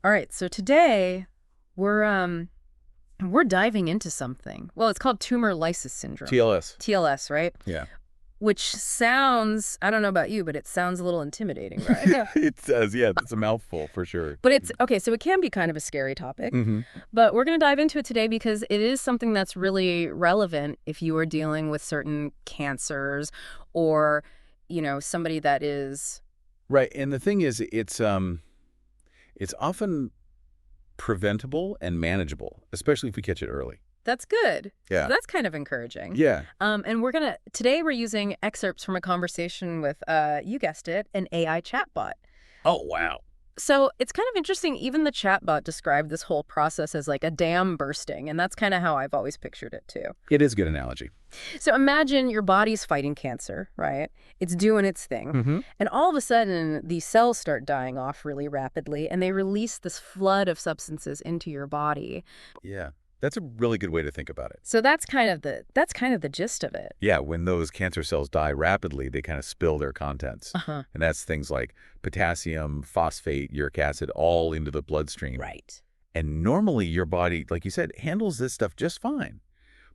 All right, so today we're diving into something. Well, it's called tumor lysis syndrome. TLS. TLS, right? Yeah. Which sounds, I don't know about you, but it sounds a little intimidating, right? Yeah. It says, yeah, it's a mouthful for sure. But it's okay, so it can be kind of a scary topic. Mm-hmm. But we're going to dive into it today because it is something that's really relevant if you are dealing with certain cancers or, somebody that is. Right. And the thing is, it's often preventable and manageable, especially if we catch it early. That's good. Yeah. So that's kind of encouraging. Yeah. And today we're using excerpts from a conversation with, you guessed it, an AI chatbot. Oh, wow. So it's kind of interesting. Even the chatbot described this whole process as like a dam bursting. And that's kind of how I've always pictured it, too. It is a good analogy. So imagine your body's fighting cancer, right? It's doing its thing. Mm-hmm. And all of a sudden, these cells start dying off really rapidly. And they release this flood of substances into your body. Yeah. That's a really good way to think about it. So that's kind of the gist of it. Yeah, when those cancer cells die rapidly, they kind of spill their contents. Uh-huh. And that's things like potassium, phosphate, uric acid, all into the bloodstream. Right. And normally your body, like you said, handles this stuff just fine.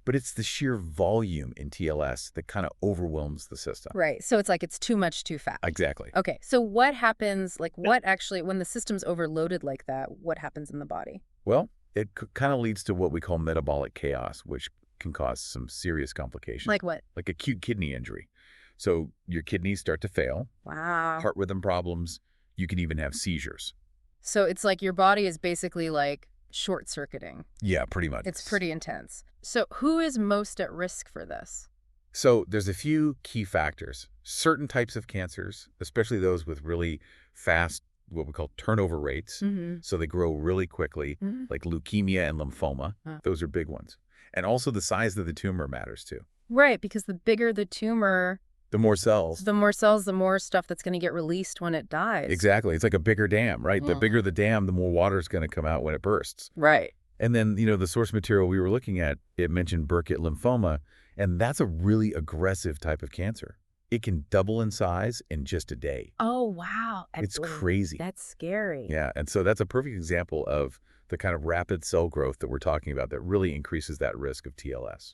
But it's the sheer volume in TLS that kind of overwhelms the system. Right. So it's like it's too much too fast. Exactly. Okay. So what happens, when the system's overloaded like that, what happens in the body? Well, it kind of leads to what we call metabolic chaos, which can cause some serious complications. Like what? Like acute kidney injury. So your kidneys start to fail, Wow. heart rhythm problems. You can even have seizures. So it's like your body is basically like short-circuiting. Yeah, pretty much. It's pretty intense. So who is most at risk for this? So there's a few key factors. Certain types of cancers, especially those with really fast, what we call turnover rates, so they grow really quickly, like leukemia and lymphoma. Those are big ones. And also the size of the tumor matters too. Right, because the bigger the tumor, the more cells, the more stuff that's going to get released when it dies. Exactly. It's like a bigger dam, right? The bigger the dam, the more water is going to come out when it bursts. Right. And then, the source material we were looking at, it mentioned Burkitt lymphoma, and that's a really aggressive type of cancer. It can double in size in just a day. Oh, wow. It's crazy. That's scary. Yeah, and so that's a perfect example of the kind of rapid cell growth that we're talking about that really increases that risk of TLS.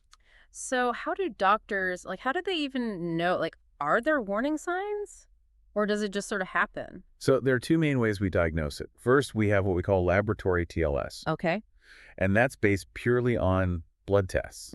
So how do doctors, how do they even know, are there warning signs? Or does it just sort of happen? So there are two main ways we diagnose it. First, we have what we call laboratory TLS. Okay. And that's based purely on blood tests.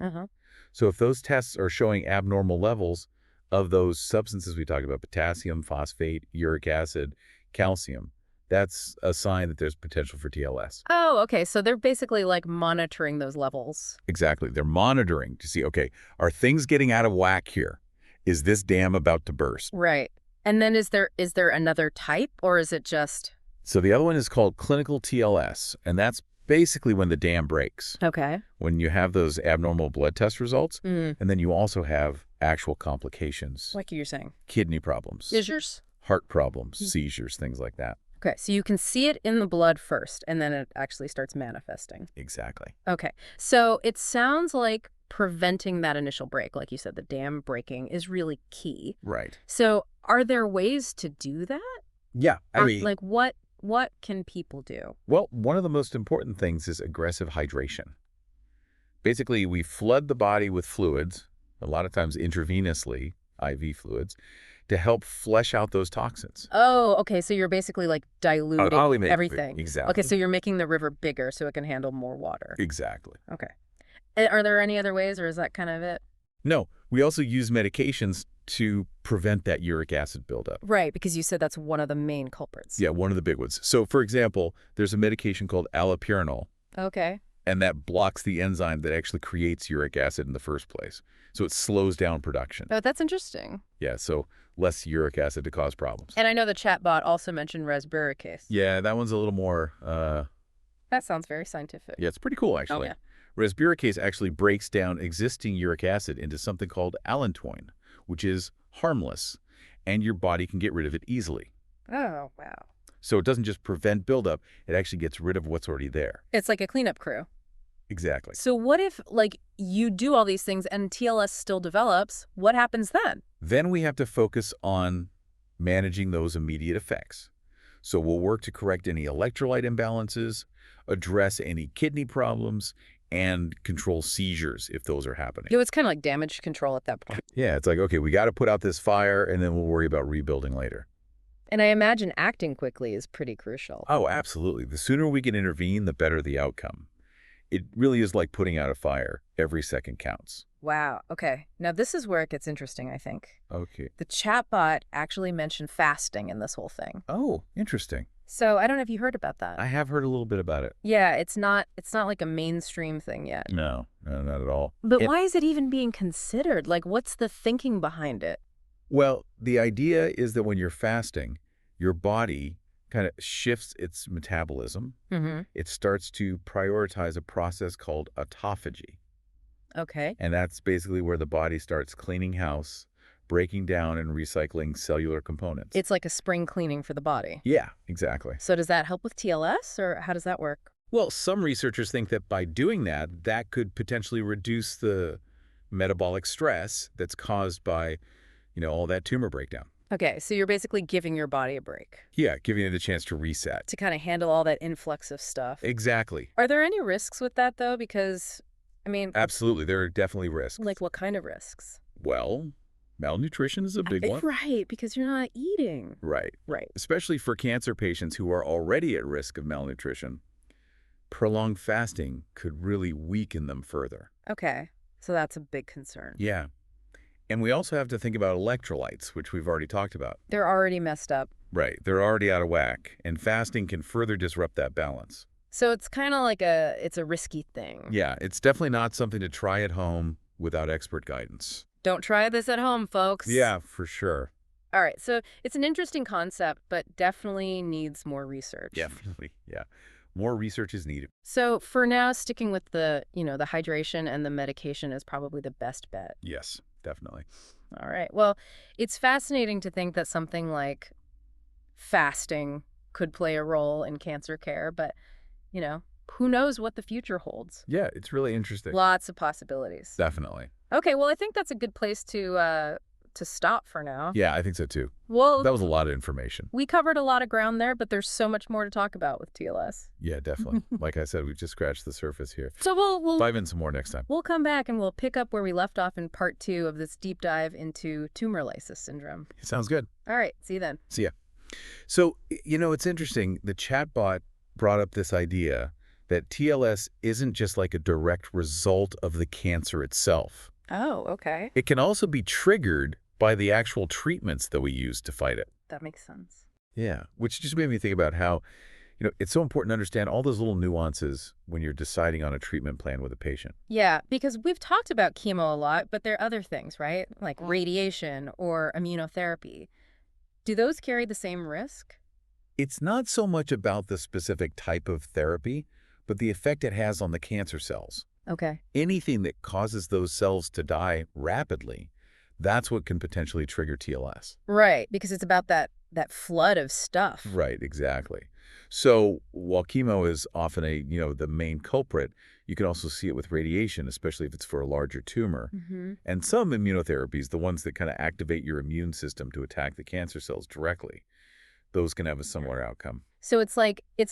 So if those tests are showing abnormal levels of those substances we talked about, potassium, phosphate, uric acid, calcium, that's a sign that there's potential for TLS. Oh, okay. So they're basically monitoring those levels. Exactly. They're monitoring to see, okay, are things getting out of whack here? Is this dam about to burst? Right. And then is there another type, or is it just? So the other one is called clinical TLS, and that's basically when the dam breaks. Okay. When you have those abnormal blood test results, and then you also have actual complications. Like you're saying? Kidney problems. Seizures? Heart problems, seizures, things like that. Okay, so you can see it in the blood first, and then it actually starts manifesting. Exactly. Okay, so it sounds like preventing that initial break, like you said, the dam breaking, is really key. Right. So are there ways to do that? Yeah, I mean, what can people do? Well, one of the most important things is aggressive hydration. Basically, we flood the body with fluids, a lot of times intravenously, IV fluids, to help flush out those toxins. Oh, okay, so you're basically diluting everything. Exactly. Okay, so you're making the river bigger so it can handle more water. Exactly. Okay. And are there any other ways, or is that kind of it? No, we also use medications to prevent that uric acid buildup. Right, because you said that's one of the main culprits. Yeah, one of the big ones. So, for example, there's a medication called allopurinol. Okay. And that blocks the enzyme that actually creates uric acid in the first place. So it slows down production. Oh, that's interesting. Yeah, so less uric acid to cause problems. And I know the chatbot also mentioned rasburicase. Yeah, that one's a little more... That sounds very scientific. Yeah, it's pretty cool, actually. Oh, yeah. Rasburicase actually breaks down existing uric acid into something called allantoin, which is harmless, and your body can get rid of it easily. Oh, wow. So it doesn't just prevent buildup, it actually gets rid of what's already there. It's like a cleanup crew. Exactly. So what if, you do all these things and TLS still develops? What happens then? Then we have to focus on managing those immediate effects. So we'll work to correct any electrolyte imbalances, address any kidney problems, and control seizures if those are happening. It's kind of like damage control at that point. Yeah, it's like, okay, we got to put out this fire, and then we'll worry about rebuilding later. And I imagine acting quickly is pretty crucial. Oh, absolutely. The sooner we can intervene, the better the outcome. It really is like putting out a fire. Every second counts. Wow. Okay. Now this is where it gets interesting, I think. Okay. The chatbot actually mentioned fasting in this whole thing. Oh, interesting. So I don't know if you heard about that. I have heard a little bit about it. Yeah, it's not like a mainstream thing yet. No, not at all. But why is it even being considered? Like, what's the thinking behind it? Well, the idea is that when you're fasting, your body kind of shifts its metabolism. It starts to prioritize a process called autophagy. Okay. And that's basically where the body starts cleaning house, breaking down and recycling cellular components. It's like a spring cleaning for the body. Yeah, exactly. So does that help with TLS, or how does that work? Well, some researchers think that by doing that, that could potentially reduce the metabolic stress that's caused by, all that tumor breakdown. Okay, so you're basically giving your body a break. Yeah, giving it a chance to reset. To kind of handle all that influx of stuff. Exactly. Are there any risks with that, though? Because, Absolutely, there are definitely risks. like what kind of risks? Well, malnutrition is a big one. Right, because you're not eating. Right. Right. Especially for cancer patients who are already at risk of malnutrition. Prolonged fasting could really weaken them further. Okay, so that's a big concern. Yeah. And we also have to think about electrolytes, which we've already talked about. They're already messed up. Right. They're already out of whack, and fasting can further disrupt that balance. So it's kind of like it's a risky thing. Yeah, it's definitely not something to try at home without expert guidance. Don't try this at home, folks. Yeah, for sure. All right, so it's an interesting concept, but definitely needs more research. Definitely, yeah. More research is needed. So for now, sticking with the hydration and the medication is probably the best bet. Yes, definitely. All right. Well, it's fascinating to think that something like fasting could play a role in cancer care, but, who knows what the future holds? Yeah, it's really interesting. Lots of possibilities. Definitely. Okay, well, I think that's a good place to stop for now. Yeah, I think so too. Well, That was a lot of information. we covered a lot of ground there, but there's so much more to talk about with TLS. Yeah, definitely. Like I said, we've just scratched the surface here. So we'll Dive in some more next time. We'll come back and we'll pick up where we left off in part 2 of this deep dive into tumor lysis syndrome. Sounds good. All right, see you then. See ya. So, it's interesting. The chatbot brought up this idea that TLS isn't just like a direct result of the cancer itself. Oh, okay. It can also be triggered by the actual treatments that we use to fight it. That makes sense. Yeah, which just made me think about how, it's so important to understand all those little nuances when you're deciding on a treatment plan with a patient. Yeah, because we've talked about chemo a lot, but there are other things, right? Like radiation or immunotherapy. Do those carry the same risk? It's not so much about the specific type of therapy, but the effect it has on the cancer cells. Okay. Anything that causes those cells to die rapidly, that's what can potentially trigger TLS. Right, because it's about that flood of stuff. Right, exactly. So while chemo is often the main culprit, you can also see it with radiation, especially if it's for a larger tumor. And some immunotherapies, the ones that kind of activate your immune system to attack the cancer cells directly, those can have a similar outcome. So it's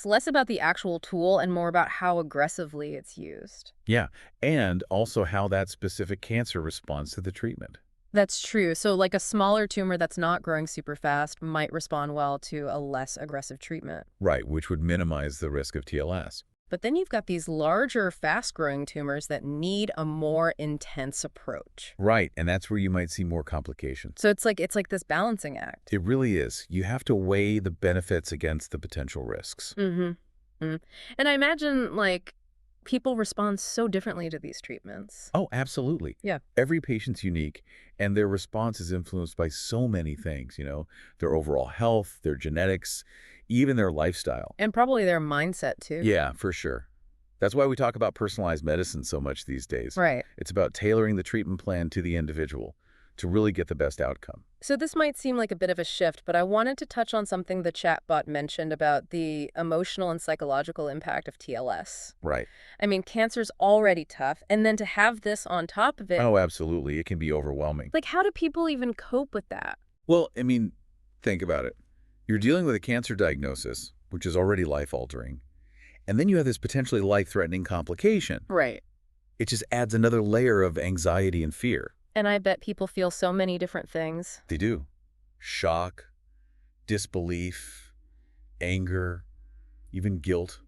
less about the actual tool and more about how aggressively it's used. Yeah, and also how that specific cancer responds to the treatment. That's true. So like a smaller tumor that's not growing super fast might respond well to a less aggressive treatment. Right, which would minimize the risk of TLS. But then you've got these larger, fast-growing tumors that need a more intense approach. Right, and that's where you might see more complications. So it's like this balancing act. It really is. You have to weigh the benefits against the potential risks. And I imagine, people respond so differently to these treatments. Oh, absolutely. Yeah. Every patient's unique, and their response is influenced by so many things, their overall health, their genetics, even their lifestyle. And probably their mindset, too. Yeah, for sure. That's why we talk about personalized medicine so much these days. Right. It's about tailoring the treatment plan to the individual to really get the best outcome. So this might seem like a bit of a shift, but I wanted to touch on something the chatbot mentioned about the emotional and psychological impact of TLS. Right. I mean, cancer's already tough, and then to have this on top of it. Oh, absolutely. It can be overwhelming. How do people even cope with that? Well, think about it. You're dealing with a cancer diagnosis, which is already life-altering, and then you have this potentially life-threatening complication. Right. It just adds another layer of anxiety and fear. And I bet people feel so many different things. They do. Shock, disbelief, anger, even guilt.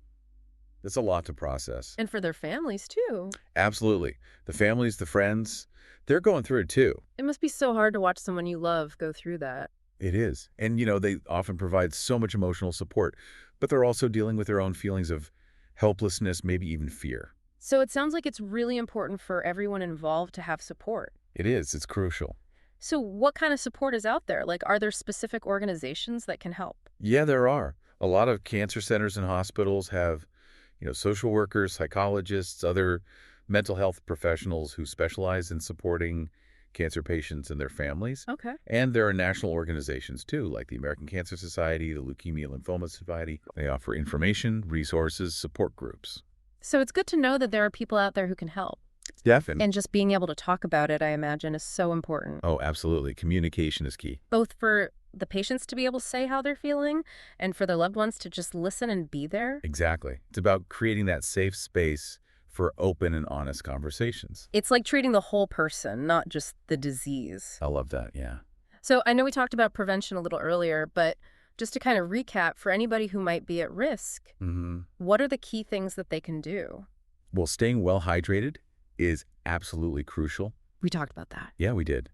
That's a lot to process. And for their families, too. Absolutely. The families, the friends, they're going through it too. It must be so hard to watch someone you love go through that. It is. And, they often provide so much emotional support, but they're also dealing with their own feelings of helplessness, maybe even fear. So it sounds like it's really important for everyone involved to have support. It is. It's crucial. So what kind of support is out there? Like, are there specific organizations that can help? Yeah, there are. A lot of cancer centers and hospitals have, social workers, psychologists, other mental health professionals who specialize in supporting cancer patients and their families. Okay. And there are national organizations, too, like the American Cancer Society, the Leukemia Lymphoma Society. They offer information, resources, support groups. So it's good to know that there are people out there who can help. Definitely. And just being able to talk about it, I imagine, is so important. Oh, absolutely. Communication is key. Both for the patients to be able to say how they're feeling and for their loved ones to just listen and be there. Exactly. It's about creating that safe space for open and honest conversations. It's like treating the whole person, not just the disease. I love that, yeah. So I know we talked about prevention a little earlier, but just to kind of recap, for anybody who might be at risk, what are the key things that they can do? Well, staying well hydrated is absolutely crucial. We talked about that. Yeah, we did.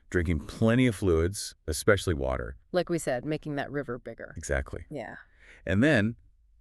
Drinking plenty of fluids, especially water. Like we said, making that river bigger. Exactly. Yeah. And then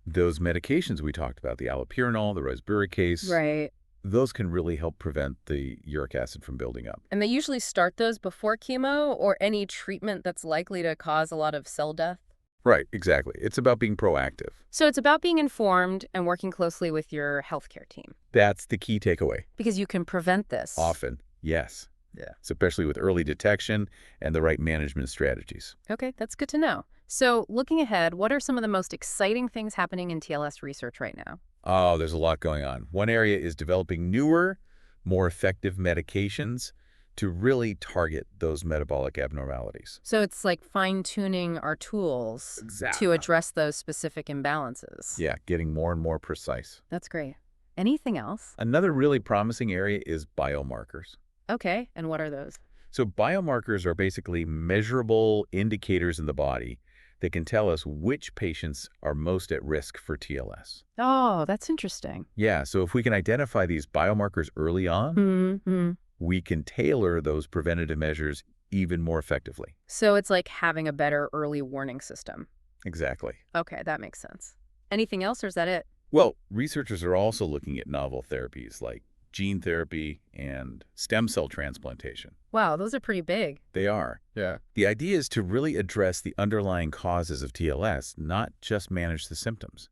those medications we talked about, the allopurinol, the risburicase, Right. those can really help prevent the uric acid from building up. And they usually start those before chemo or any treatment that's likely to cause a lot of cell death? Right, exactly. It's about being proactive. So it's about being informed and working closely with your healthcare team. That's the key takeaway. Because you can prevent this. Often, yes. Yeah. Especially with early detection and the right management strategies. Okay, that's good to know. So looking ahead, what are some of the most exciting things happening in TLS research right now? Oh, there's a lot going on. One area is developing newer, more effective medications to really target those metabolic abnormalities. So it's like fine-tuning our tools to address those specific imbalances. Yeah, getting more and more precise. That's great. Anything else? Another really promising area is biomarkers. Okay, and what are those? So biomarkers are basically measurable indicators in the body that can tell us which patients are most at risk for TLS. Oh, that's interesting. Yeah, so if we can identify these biomarkers early on, we can tailor those preventative measures even more effectively. So it's like having a better early warning system. Exactly. Okay, that makes sense. Anything else, or is that it? Well, researchers are also looking at novel therapies like gene therapy and stem cell transplantation. Wow, those are pretty big. They are. Yeah. The idea is to really address the underlying causes of TLS, not just manage the symptoms.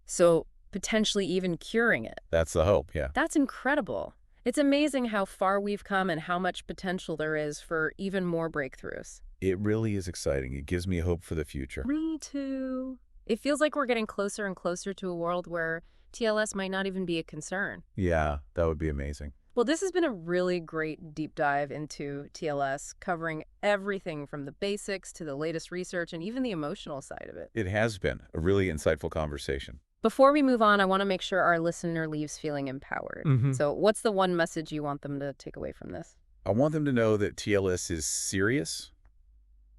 So potentially even curing it. That's the hope, yeah. That's incredible. It's amazing how far we've come and how much potential there is for even more breakthroughs. It really is exciting. It gives me hope for the future. Me too. It feels like we're getting closer and closer to a world where TLS might not even be a concern. Yeah, that would be amazing. Well, this has been a really great deep dive into TLS, covering everything from the basics to the latest research and even the emotional side of it. It has been a really insightful conversation. Before we move on, I want to make sure our listener leaves feeling empowered. So what's the one message you want them to take away from this? I want them to know that TLS is serious,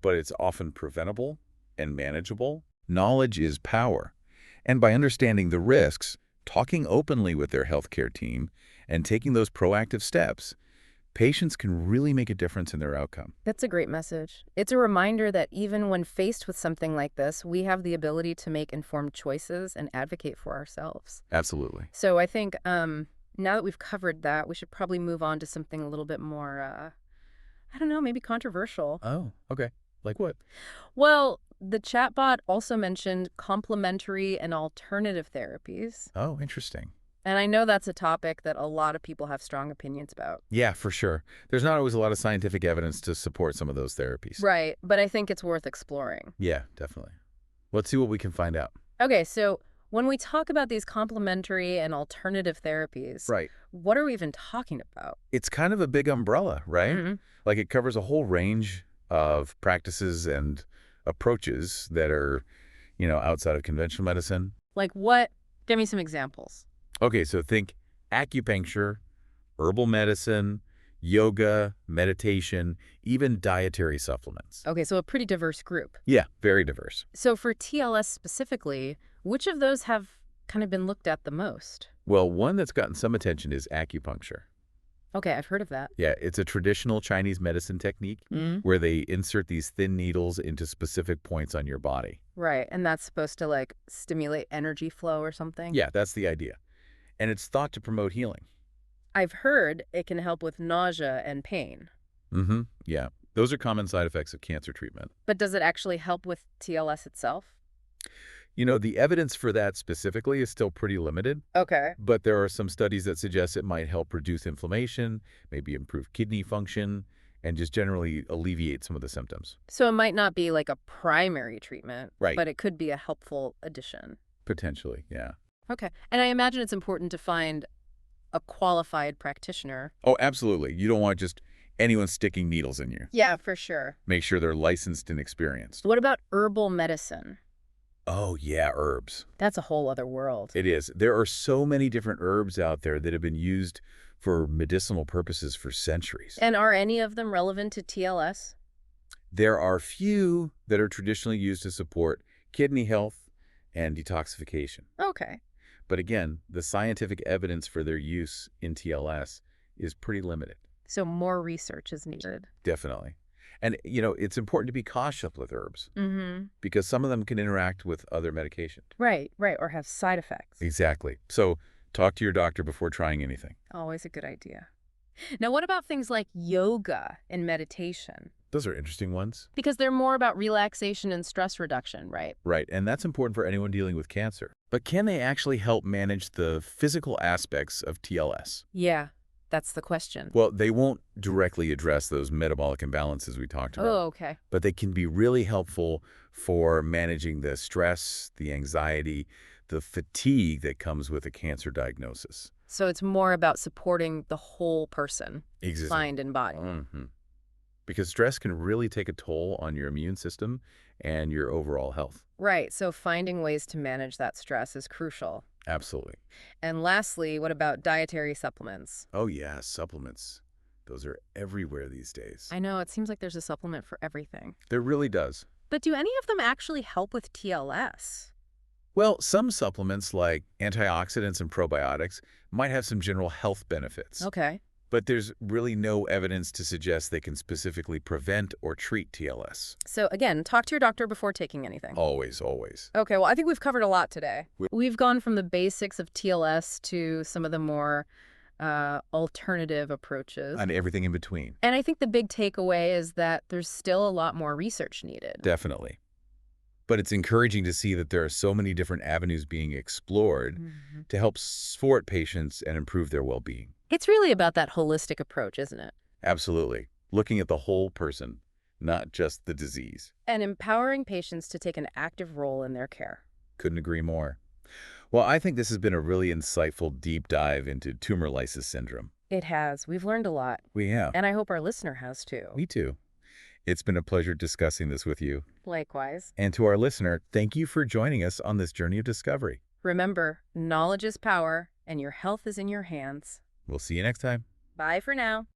but it's often preventable and manageable. Knowledge is power. And by understanding the risks, talking openly with their healthcare team, and taking those proactive steps, patients can really make a difference in their outcome. That's a great message. It's a reminder that even when faced with something like this, we have the ability to make informed choices and advocate for ourselves. Absolutely. So I think now that we've covered that, we should probably move on to something a little bit more, I don't know, maybe controversial. Oh, okay. Like what? Well, the chatbot also mentioned complementary and alternative therapies. Oh, interesting. And I know that's a topic that a lot of people have strong opinions about. Yeah, for sure. There's not always a lot of scientific evidence to support some of those therapies. Right, but I think it's worth exploring. Yeah, definitely. Let's see what we can find out. Okay, so when we talk about these complementary and alternative therapies, Right. what are we even talking about? It's kind of a big umbrella, right? Like it covers a whole range of practices and approaches that are, outside of conventional medicine. Like what? Give me some examples. Okay, so think acupuncture, herbal medicine, yoga, meditation, even dietary supplements. Okay, so a pretty diverse group. Yeah, very diverse. So for TLS specifically, which of those have kind of been looked at the most? Well, one that's gotten some attention is acupuncture. Okay, I've heard of that. Yeah, it's a traditional Chinese medicine technique where they insert these thin needles into specific points on your body. Right, and that's supposed to like stimulate energy flow or something? Yeah, that's the idea. And it's thought to promote healing. I've heard it can help with nausea and pain. Yeah, those are common side effects of cancer treatment. But does it actually help with TLS itself? The evidence for that specifically is still pretty limited, Okay. but there are some studies that suggest it might help reduce inflammation, maybe improve kidney function, and just generally alleviate some of the symptoms. So it might not be like a primary treatment, Right. but it could be a helpful addition. Potentially, yeah. Okay. And I imagine it's important to find a qualified practitioner. Oh, absolutely. You don't want just anyone sticking needles in you. Yeah, for sure. Make sure they're licensed and experienced. What about herbal medicine? Oh, yeah, herbs. That's a whole other world. It is. There are so many different herbs out there that have been used for medicinal purposes for centuries. And are any of them relevant to TLS? There are few that are traditionally used to support kidney health and detoxification. Okay. But again, the scientific evidence for their use in TLS is pretty limited. So more research is needed. Definitely. And, it's important to be cautious with herbs Mm-hmm. because some of them can interact with other medications. Right, or have side effects. Exactly. So talk to your doctor before trying anything. Always a good idea. Now, what about things like yoga and meditation? Those are interesting ones. Because they're more about relaxation and stress reduction, right? Right, and that's important for anyone dealing with cancer. But can they actually help manage the physical aspects of TLS? Yeah, that's the question. Well, they won't directly address those metabolic imbalances we talked about. Oh, okay. But they can be really helpful for managing the stress, the anxiety, the fatigue that comes with a cancer diagnosis. So it's more about supporting the whole person, Exactly. mind and body. Because stress can really take a toll on your immune system and your overall health. Right, so finding ways to manage that stress is crucial. Absolutely. And lastly, what about dietary supplements? Oh, yeah, supplements. Those are everywhere these days. I know, it seems like there's a supplement for everything. There really does. But do any of them actually help with TLS? Well, some supplements like antioxidants and probiotics might have some general health benefits. Okay. But there's really no evidence to suggest they can specifically prevent or treat TLS. So again, talk to your doctor before taking anything. Always, always. Okay, well, I think we've covered a lot today. We've gone from the basics of TLS to some of the more alternative approaches. And everything in between. And I think the big takeaway is that there's still a lot more research needed. Definitely. But it's encouraging to see that there are so many different avenues being explored to help support patients and improve their well-being. It's really about that holistic approach, isn't it? Absolutely. Looking at the whole person, not just the disease. And empowering patients to take an active role in their care. Couldn't agree more. Well, I think this has been a really insightful deep dive into tumor lysis syndrome. It has. We've learned a lot. We have. And I hope our listener has too. Me too. It's been a pleasure discussing this with you. Likewise. And to our listener, thank you for joining us on this journey of discovery. Remember, knowledge is power, and your health is in your hands. We'll see you next time. Bye for now.